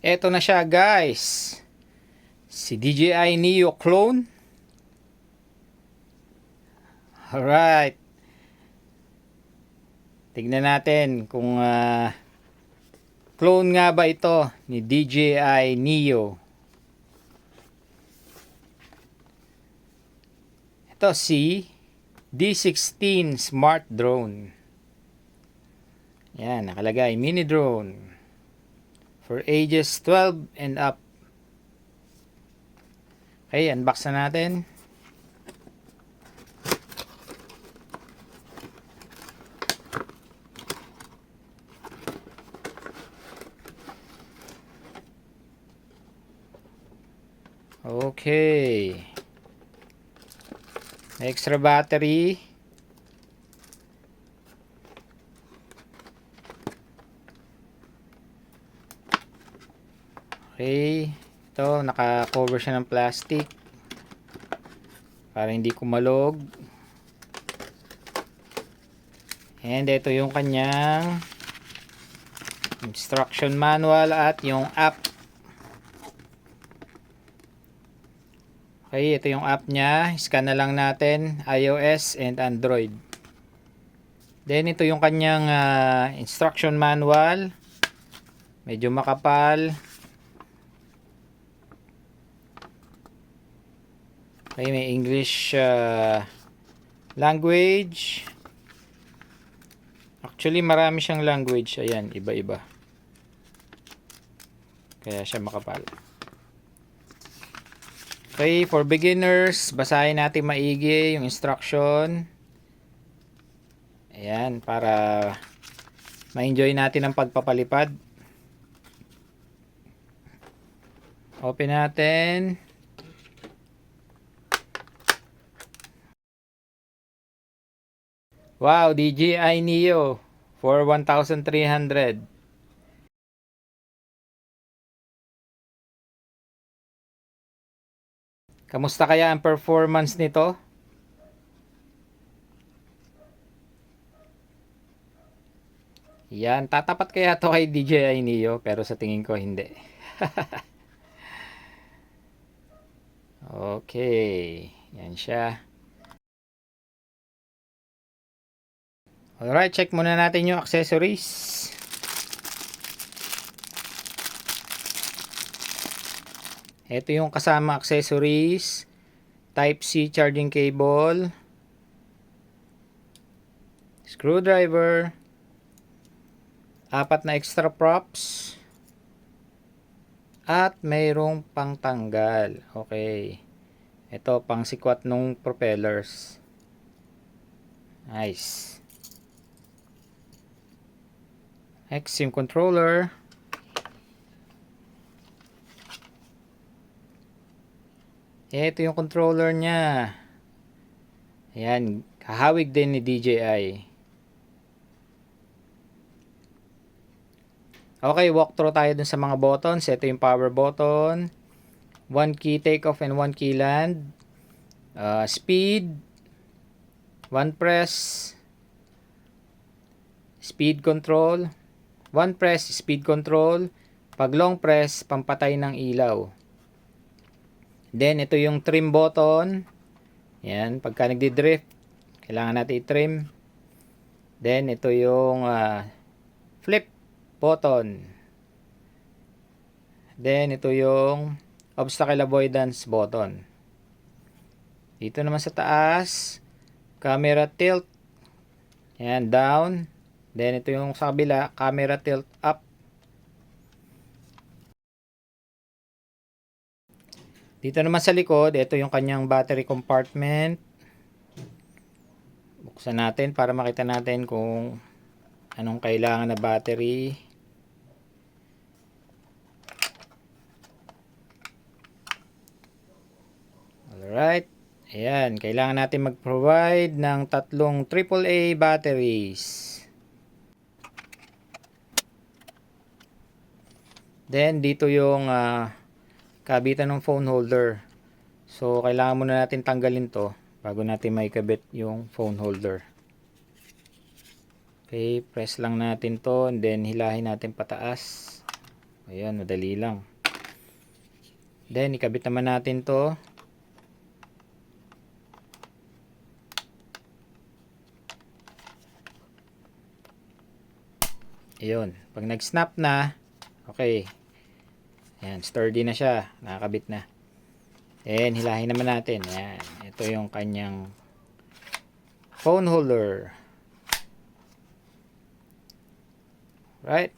Eto na siya guys. Si DJI Neo clone. Alright. Tignan natin kung clone nga ba ito ni DJI Neo. Ito si D16 Smart Drone. Yan, nakalagay mini drone for ages 12 and up. Okay, unbox na natin. Okay. Extra battery. Okay. Ito, naka-cover siya ng plastic para hindi kumalog. And ito yung kanyang instruction manual at yung app. Okay, ito yung app niya. Scan na lang natin iOS and Android. Then ito yung kanyang instruction manual. Medyo makapal. Okay, may English language. Actually, marami siyang language. Ayan, iba-iba. Kaya siya makapal. Okay, for beginners, basahin natin maigi yung instruction. Ayan, para ma-enjoy natin ang pagpapalipad. Open natin. Wow, DJI Neo for 1,300. Kamusta kaya ang performance nito? Yan, tatapat kaya to kay DJI Neo, pero sa tingin ko hindi. Okay, yan siya. Alright, check muna natin yung accessories. Ito yung kasama accessories. Type-C charging cable. Screwdriver. 4 na extra props. At mayroong pangtanggal. Okay. Ito, pang sikwat nung propellers. Nice. Next, yung controller. Ito yung controller niya. Ayan, kahawig din ni DJI. Okay, walkthrough tayo dun sa mga buttons. Ito yung power button. 1 key takeoff and 1 key land. Speed. 1 press. Speed control. 1 press, speed control. Pag long press, pampatay ng ilaw. Then, ito yung trim button. Yan, pagka nagdi-drift, kailangan natin i-trim. Then, ito yung flip button. Then, ito yung obstacle avoidance button. Dito naman sa taas, camera tilt. Yan, down. Then, ito yung sa kabila, camera tilt up. Dito naman sa likod, ito yung kanyang battery compartment. Buksan natin para makita natin kung anong kailangan na battery. Alright. Ayan, kailangan natin mag-provide ng 3 AAA batteries. Then, dito yung kabitan ng phone holder. So, kailangan muna natin tanggalin to bago natin maikabit yung phone holder. Okay, press lang natin to and then hilahin natin pataas. Ayan, madali lang. Then, ikabit naman natin to. Ayun. Pag nag-snap na, okay. Ayan, sturdy na siya. Nakakabit na. Then, hilahin naman natin. Ayan. Ito yung kanyang phone holder. Right?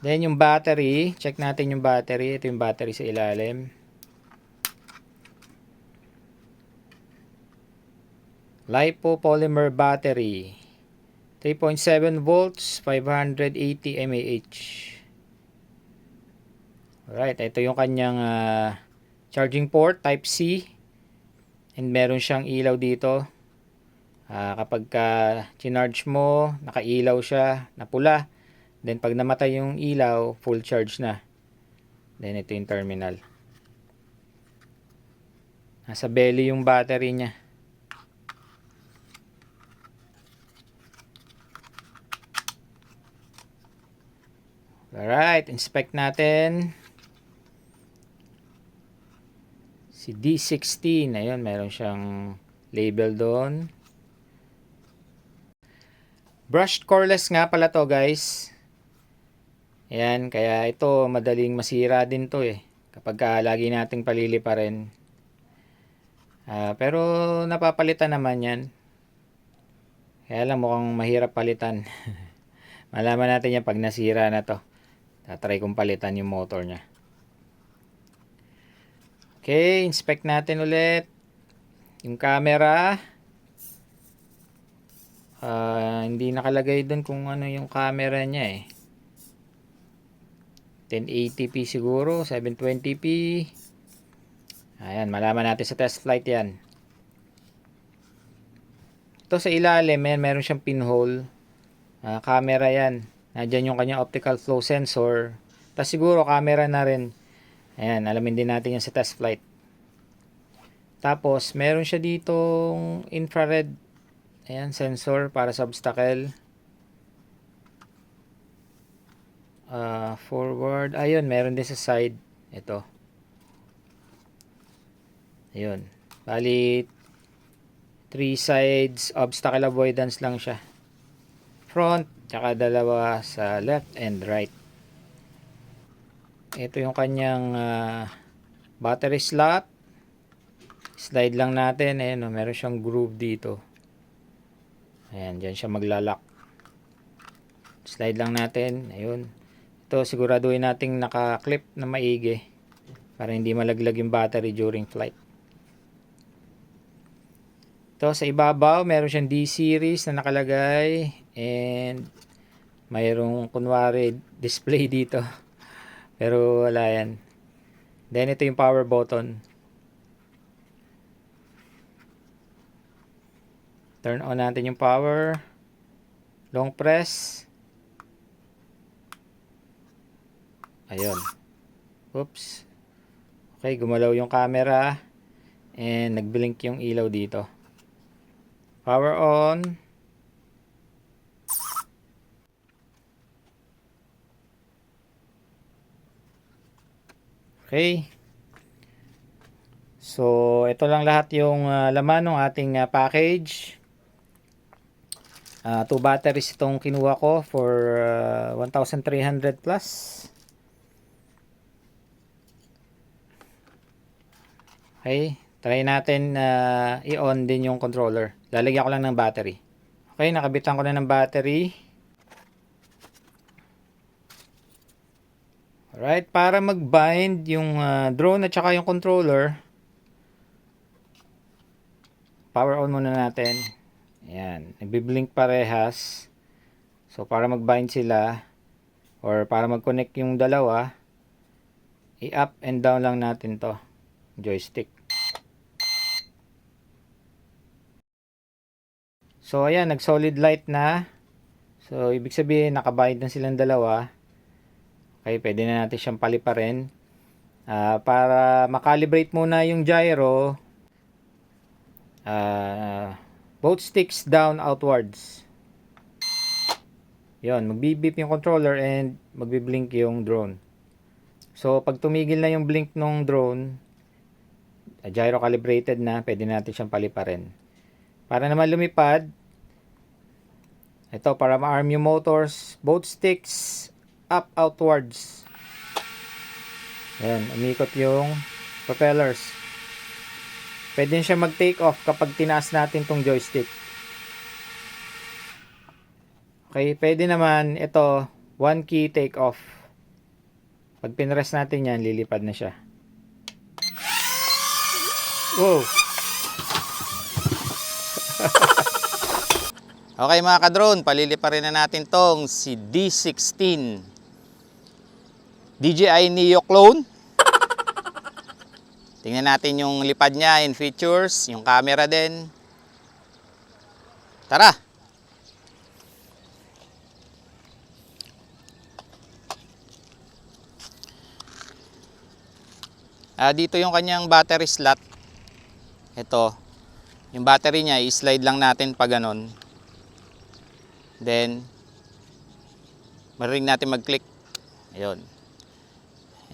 Then, yung battery. Check natin yung battery. Ito yung battery sa ilalim. Lipo-polymer battery. 3.7 volts, 580 mAh. Alright, ito yung kanyang charging port, type C. And meron siyang ilaw dito. Kapag chinarge mo, nakailaw siya, na pula. Then pag namatay yung ilaw, full charge na. Then ito yung terminal. Nasa belly yung battery niya. Alright, inspect natin. Si D16, ayun, meron siyang label doon. Brushed coreless nga pala to, guys. Ayan, kaya ito madaling masira din to eh. Kapag lagi nating paliliparin. Pero napapalitan naman yan. Kaya lang mukhang mahirap palitan. Malaman natin yan pag nasira na to. Tatry kong palitan yung motor niya. Okay, inspect natin ulit. Yung camera. Hindi nakalagay dun kung ano yung camera niya eh. 1080p siguro, 720p. Ayan, malaman natin sa test flight yan. Ito sa ilalim, meron siyang pinhole. Camera yan. Nandyan yung kanyang optical flow sensor. Tapos siguro camera na rin. Ayan, alamin din natin yan sa test flight. Tapos, meron siya ditong infrared sensor para sa obstacle. Forward. Ayun, meron din sa side. Ito. Ayun. Bali, 3 sides obstacle avoidance lang siya. Front, tsaka dalawa sa left and right. Ito yung kanyang battery slot. Slide lang natin. Ayan, meron siyang groove dito. Ayan, dyan siya maglalak. Slide lang natin. Ayun. Ito, siguraduhin nating naka-clip na maigi para hindi malaglag yung battery during flight. Ito, sa ibabaw, meron siyang D-series na nakalagay. And mayroong kunwari display dito. Pero wala yan. Then ito yung power button. Turn on natin yung power. Long press. Ayun. Oops. Okay, gumalaw yung camera. And nagblink yung ilaw dito. Power on. Okay. So, ito lang lahat yung laman ng ating package. 2 batteries itong kinuha ko for 1,300 plus. Okay. Try natin i-on din yung controller. Lalagyan ko lang ng battery. Okay, nakabitan ko na ng battery. Alright, para mag-bind yung drone at saka yung controller, power on muna natin. Ayan, nagbi-blink parehas. So, para mag-bind sila, or para mag-connect yung dalawa, i-up and down lang natin to, joystick. So, ayan, nag-solid light na. So, ibig sabihin, nakabind na silang dalawa. Okay, pwede na natin siyang paliparin. Para makalibrate muna yung gyro, both sticks down outwards. Yon, magbi-beep yung controller and magbi-blink yung drone. So, pag tumigil na yung blink ng drone, gyro calibrated na, pwede natin siyang paliparin. Para naman lumipad, ito, para ma-arm yung motors, both sticks up outwards. Ayan, umikot yung propellers. Pwede siya mag-take off kapag tinaas natin tong joystick. Okay, pwede naman ito, one key take off. Pag pinress natin yan, lilipad na siya. Wow! Okay mga ka-drone, paliliparin na natin tong si D16 DJI Neo clone. Tingnan natin yung lipad niya in features, yung camera din. Tara! Dito yung kanyang battery slot. Ito, yung battery niya, i-slide lang natin pa ganon. Then, marinig natin mag-click. Ayun.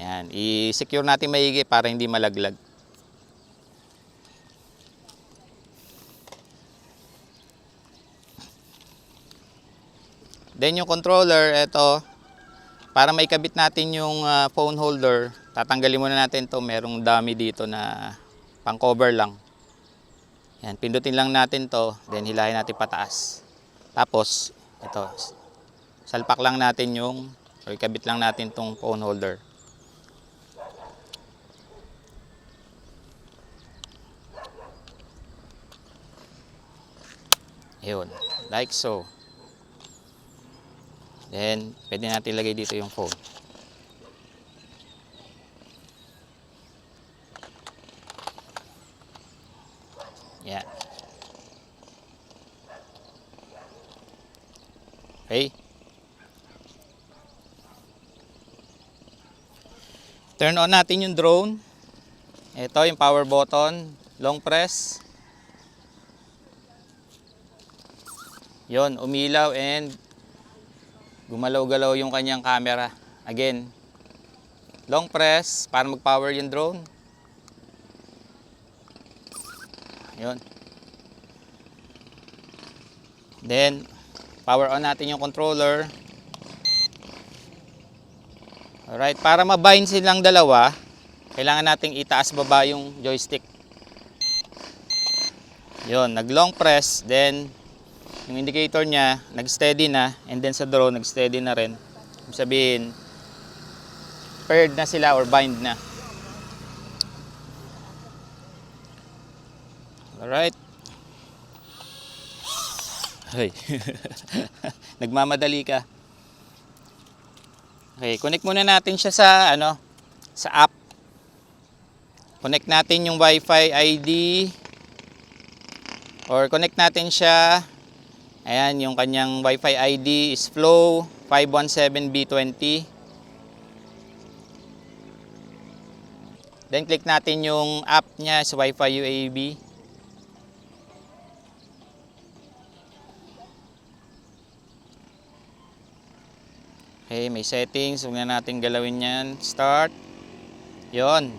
Ayan. I-secure natin maigi para hindi malaglag. Then yung controller, ito, para maikabit natin yung phone holder, tatanggalin muna natin to. Merong dummy dito na pang cover lang. Yan, pindutin lang natin to, then hilahin natin pataas. Tapos, ito, salpak lang natin yung, or ikabit lang natin tong phone holder. Yun, like so. Then, pwede natin ilagay dito yung phone. Yan. Okay. Turn on natin yung drone. Ito yung power button. Long press. Yon, umilaw and gumalaw-galaw yung kanyang camera. Again, long press para mag-power yung drone. Yon. Then, power on natin yung controller. Alright, para mabind silang dalawa, kailangan nating itaas baba yung joystick. Yon, nag-long press, then yung indicator niya, nag-steady na, and then sa drone, nag-steady na rin. Ibig sabihin, paired na sila or bind na. Alright. Hey. Nagmamadali ka. Okay, connect muna natin siya sa sa app. Connect natin yung Wi-Fi ID or connect natin siya. Ayan, yung kanyang Wi-Fi ID is Flow 517B20. Then click natin yung app niya sa Wi-Fi UAV. Okay, may settings. Huwag na natin galawin yan. Start. Yon.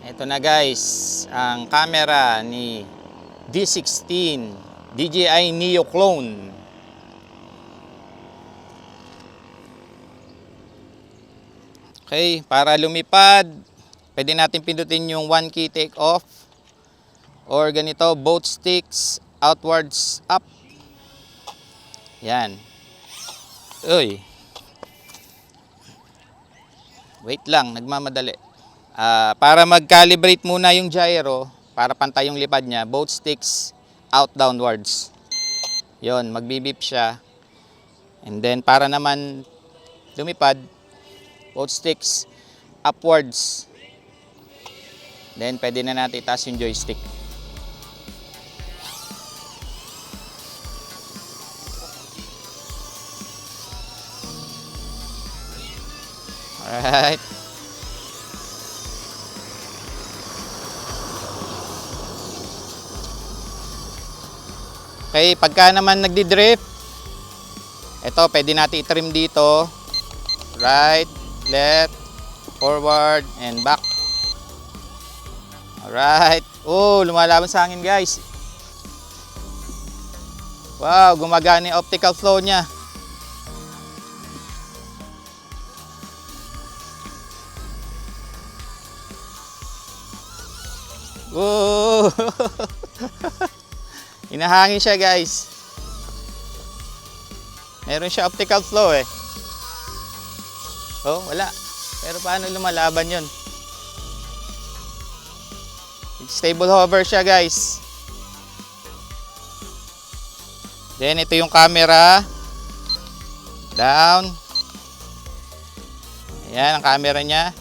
Ito na guys, ang camera ni D16 DJI Neo clone. Okay, para lumipad, pwede natin pindutin yung one key take off or ganito, both sticks outwards up. Yan. Uy. Wait lang, nagmamadali. Para mag-calibrate muna yung gyro, para pantay yung lipad niya, both sticks out downwards. Yon, magbibip siya. And then para naman lumipad, both sticks upwards. Then pwede na natin itaas yung joystick. Alright. Okay, pagka naman nagdi-drift, ito pwede natin i-trim dito. Right, left, forward, and back. Alright. Oh, lumalaban sa hangin guys. Wow, gumagana yung optical flow niya. Oh! Hinahangin siya guys. Meron siya optical flow eh. Oh, wala. Pero paano lumalaban yun? Stable hover siya guys. Then ito yung camera. Down. Ayan ang camera niya.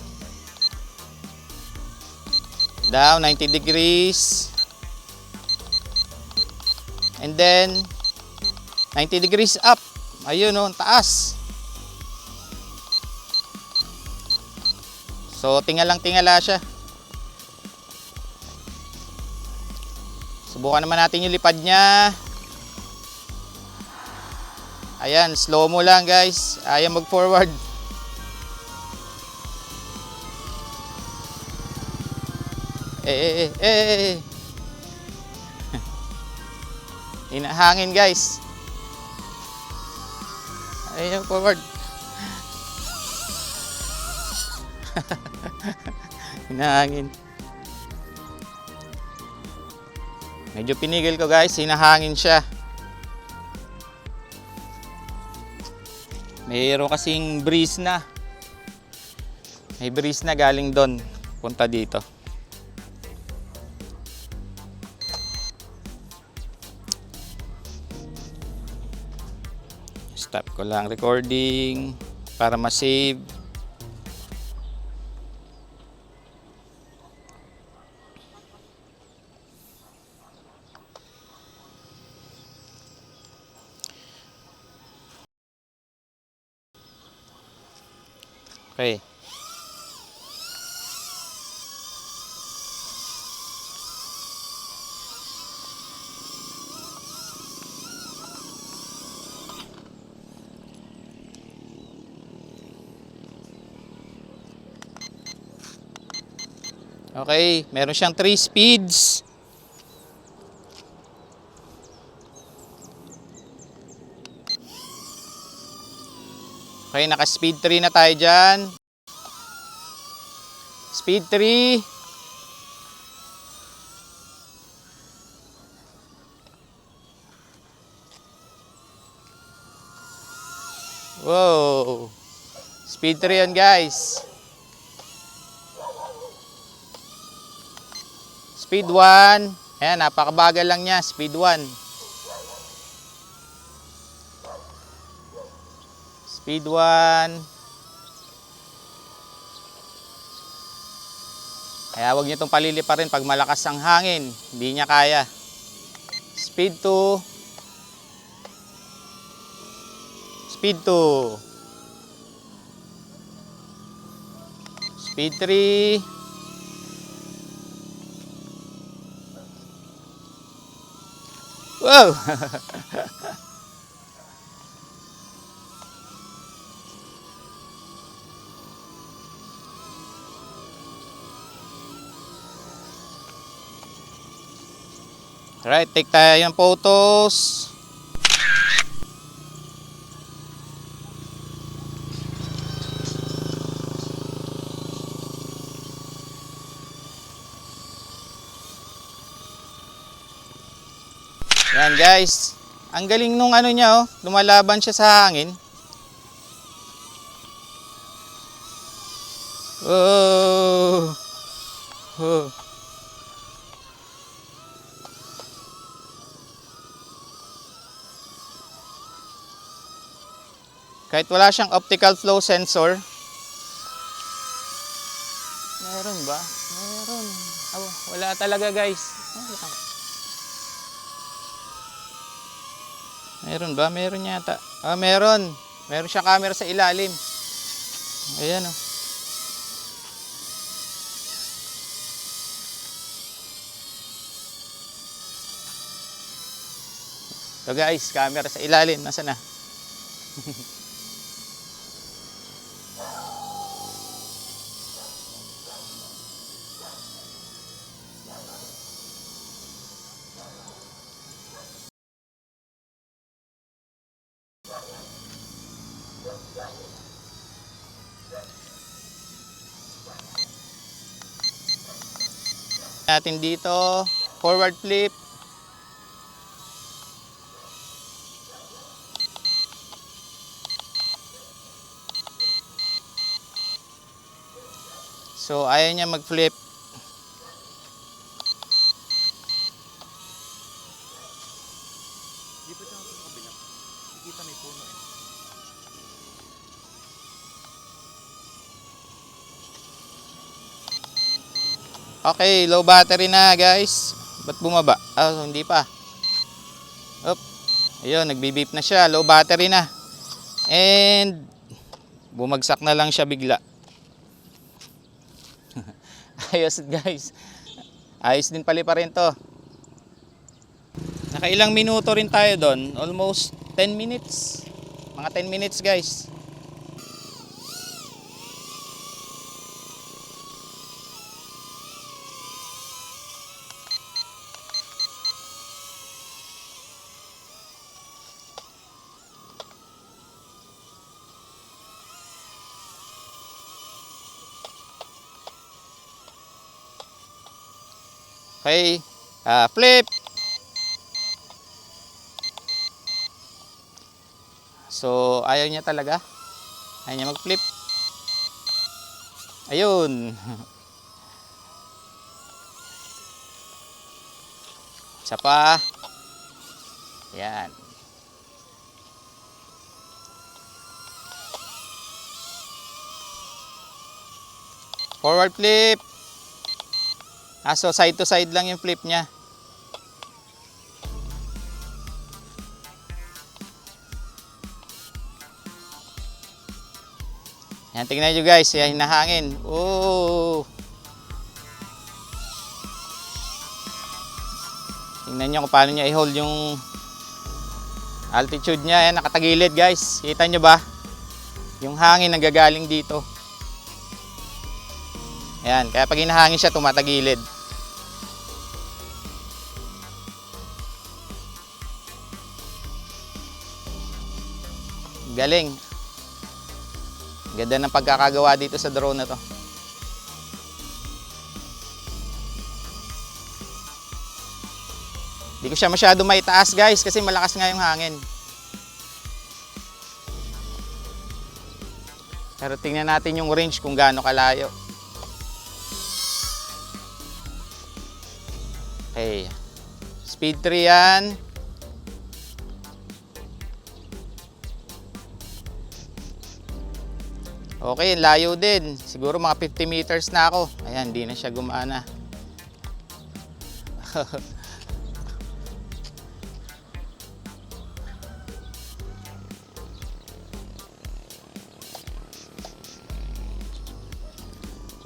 Down 90 degrees. And then 90 degrees up. Ayun oh, taas. So tingala siya. Subukan naman natin yung lipad niya. Ayan, slow mo lang guys. Ayaw mag-forward. Hinahangin guys. Ayaw forward. Hinahangin. Medyo pinigil ko guys, hinahangin siya. Mayroon kasing breeze na. May breeze na galing doon, punta dito. Stop ko lang recording para ma-save. Okay. Okay, meron siyang 3 speeds. Okay, naka-speed 3 na tayo dyan. Speed 3. Wow. Speed 3 yan guys. Speed 1. Ayan, napakabagal lang niya. Speed 1. Speed 1. Kaya huwag nyo itong paliliparin pag malakas ang hangin. Hindi niya kaya. Speed 2. Speed 2. Speed 3. Wow! Alright, take tayo ng photos. Yan guys. Ang galing nung ano niya oh, lumalaban siya sa hangin. Oh. Oh. Kahit wala siyang optical flow sensor. Meron ba? Meron. Oh, wala talaga guys. Meron ba? Meron yata. Ah, meron. Meron siyang camera sa ilalim. Ayan oh. So guys, camera sa ilalim. Nasaan na? Natin dito, forward flip. So ayaw niya mag-flip. Dito siya sa kabila. Nakikita may puno eh. Okay, low battery na guys. Ba't bumaba? Ah, hindi pa. Up. Ayun, nagbi-beep na siya. Low battery na. And bumagsak na lang siya bigla. Ayos guys. Ayos din pala rin to. Nakailang minuto rin tayo doon. Almost 10 minutes. Mga 10 minutes guys. Okay, flip. So, ayaw niya talaga. Ayaw niya mag-flip. Ayun. Isa pa. Yan. Forward flip. So side to side lang yung flip niya. Yan, tingnan nyo guys, yan hinahangin. Oh! Tingnan nyo kung paano niya i-hold yung altitude niya. Yan, nakatagilid guys. Kita nyo ba? Yung hangin nanggagaling dito. Yan, kaya pag hinahangin siya, tumatagilid. Galing. Ganda ng pagkakagawa dito sa drone na to. Hindi ko siya masyado maitaas guys kasi malakas nga yung hangin. Pero tingnan natin yung range kung gaano kalayo. Okay. Speed 3 yan. Okay, layo din. Siguro mga 50 meters na ako. Ayan, hindi na siya gumana.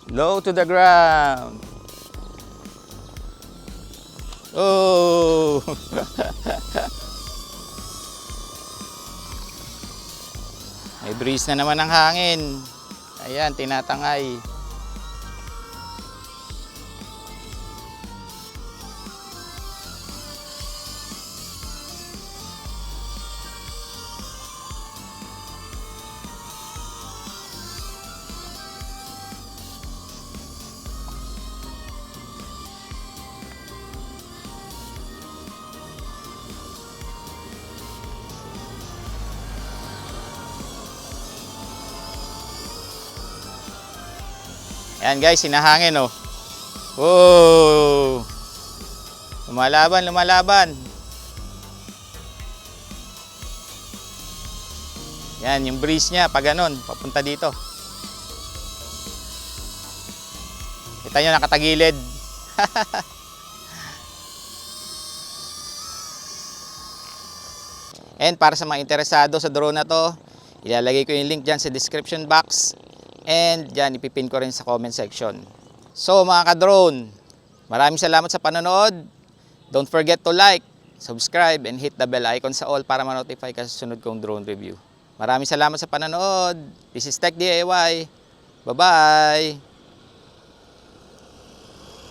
Low to the ground. Oh! May breeze na naman ang hangin. Ayan, tinatangay. Ayan guys, hinahangin oh. Whoa! Lumalaban, lumalaban. Yan, yung breeze niya, pag ganun, papunta dito. Kita nyo, nakatagilid. And para sa mga interesado sa drone na to, ilalagay ko yung link dyan sa description box. And dyan, ipipin ko rin sa comment section. So mga ka-drone, maraming salamat sa panonood. Don't forget to like, subscribe, and hit the bell icon sa all para ma-notify ka sa sunod kong drone review. Maraming salamat sa panonood. This is Tech DIY. Bye-bye!